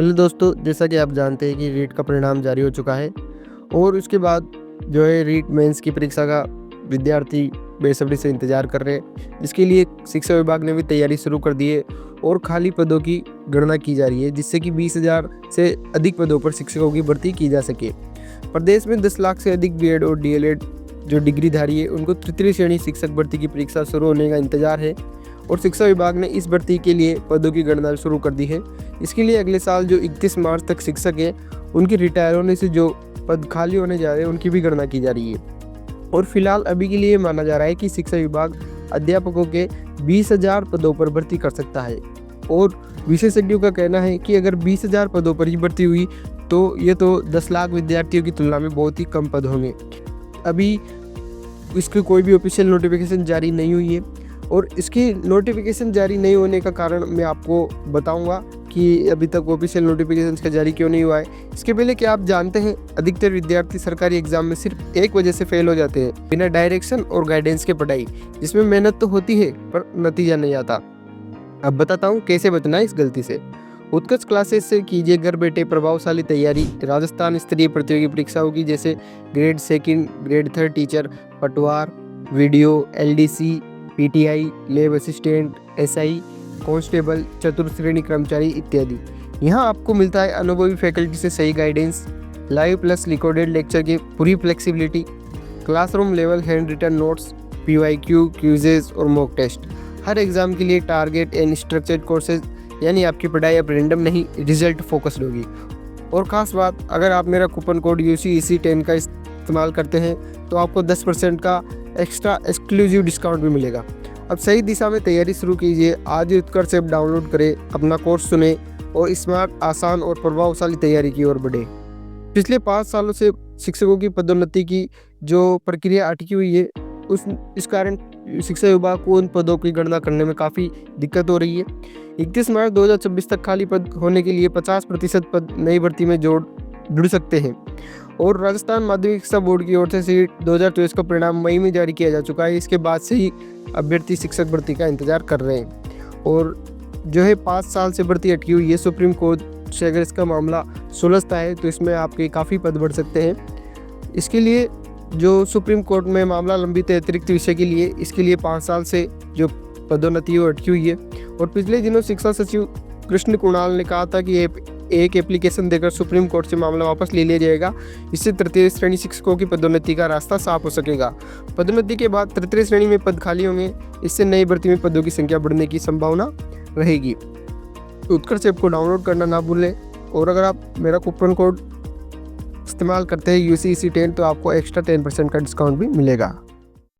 Hello दोस्तों, जैसा कि आप जानते हैं कि रीट का परिणाम जारी हो चुका है और उसके बाद जो है रीट मेंस की परीक्षा का विद्यार्थी बेसब्री से इंतज़ार कर रहे हैं, जिसके लिए शिक्षा विभाग ने भी तैयारी शुरू कर दी है और खाली पदों की गणना की जा रही है, जिससे कि 20,000 से अधिक पदों पर शिक्षकों की भर्ती की जा सके। प्रदेश में 10 लाख से अधिक बीएड और डीएलएड जो डिग्रीधारी है उनको तृतीय श्रेणी शिक्षक भर्ती की परीक्षा शुरू होने का इंतजार है और शिक्षा विभाग ने इस भर्ती के लिए पदों की गणना शुरू कर दी है। इसके लिए अगले साल जो 31 मार्च तक शिक्षक हैं उनके रिटायर होने से जो पद खाली होने जा रहे हैं उनकी भी गणना की जा रही है। और फिलहाल अभी के लिए माना जा रहा है कि शिक्षा विभाग अध्यापकों के 20,000 पदों पर भर्ती कर सकता है और विशेषज्ञों का कहना है कि अगर 20,000 पदों पर ही भर्ती हुई तो ये तो 10 लाख विद्यार्थियों की तुलना में बहुत ही कम पद होंगे। अभी इसकी कोई भी ऑफिशियल नोटिफिकेशन जारी नहीं हुई है और इसकी नोटिफिकेशन जारी नहीं होने का कारण मैं आपको बताऊंगा कि अभी तक ऑफिशियल नोटिफिकेशन का जारी क्यों नहीं हुआ है। इसके पहले क्या आप जानते हैं, अधिकतर विद्यार्थी सरकारी एग्जाम में सिर्फ एक वजह से फेल हो जाते हैं, बिना डायरेक्शन और गाइडेंस के पढ़ाई, जिसमें मेहनत तो होती है पर नतीजा नहीं आता। अब बताता हूँ कैसे बचना है इस गलती से। उत्कर्ष क्लासेस से कीजिए घर बैठे प्रभावशाली तैयारी। राजस्थान स्तरीय प्रतियोगी परीक्षाओं की जैसे ग्रेड 2, ग्रेड 3 टीचर, पटवार, video, LDC, PTI, lab assistant, SI, constable, चतुर्थ श्रेणी कर्मचारी इत्यादि। यहाँ आपको मिलता है अनुभवी फैकल्टी से सही guidance, live plus recorded lecture की पूरी flexibility, classroom level hand written notes, PYQ, quizzes और मॉक टेस्ट। हर एग्जाम के लिए टारगेट एंड स्ट्रक्चर्ड कोर्सेज, यानी आपकी पढ़ाई अब रैंडम नहीं, रिजल्ट फोकस्ड होगी। और ख़ास बात, अगर आप मेरा कूपन कोड UCEC10 का इस्तेमाल करते हैं तो आपको 10% का एक्स्ट्रा एक्सक्लूसिव डिस्काउंट भी मिलेगा। अब सही दिशा में तैयारी शुरू कीजिए। आज ही उत्कर्ष ऐप डाउनलोड करें, अपना कोर्स सुने और स्मार्ट, आसान और प्रभावशाली तैयारी की ओर बढ़े। पिछले 5 सालों से शिक्षकों की पदोन्नति की जो प्रक्रिया अटकी हुई है इस कारण शिक्षा विभाग को उन पदों की गणना करने में काफ़ी दिक्कत हो रही है। 31 मार्च 2026 तक खाली पद होने के लिए 50% पद नई भर्ती में जुड़ सकते हैं। और राजस्थान माध्यमिक शिक्षा बोर्ड की ओर से सीट 2024 का परिणाम मई में जारी किया जा चुका है। इसके बाद से ही अभ्यर्थी शिक्षक भर्ती का इंतजार कर रहे हैं और जो है 5 साल से भर्ती अटकी हुई है। सुप्रीम कोर्ट से अगर इसका मामला सुलझता है तो इसमें आपके काफ़ी पद बढ़ सकते हैं। इसके लिए जो सुप्रीम कोर्ट में मामला लंबित है अतिरिक्त विषय के लिए, इसके लिए 5 साल से जो पदोन्नति वो अटकी हुई है। और पिछले दिनों शिक्षा सचिव कृष्ण कुणाल ने कहा था कि एक एप्लीकेशन देकर सुप्रीम कोर्ट से मामला वापस ले लिया जाएगा। इससे तृतीय श्रेणी शिक्षकों की पदोन्नति का रास्ता साफ हो सकेगा। पदोन्नति के बाद तृतीय श्रेणी में पद खाली होंगे, इससे नई भर्ती में पदों की संख्या बढ़ने की संभावना रहेगी। उत्कर्ष ऐप को डाउनलोड करना ना भूलें और अगर आप मेरा कूपन कोड इस्तेमाल करते हैं UCEC10 तो आपको एक्स्ट्रा 10% का डिस्काउंट भी मिलेगा।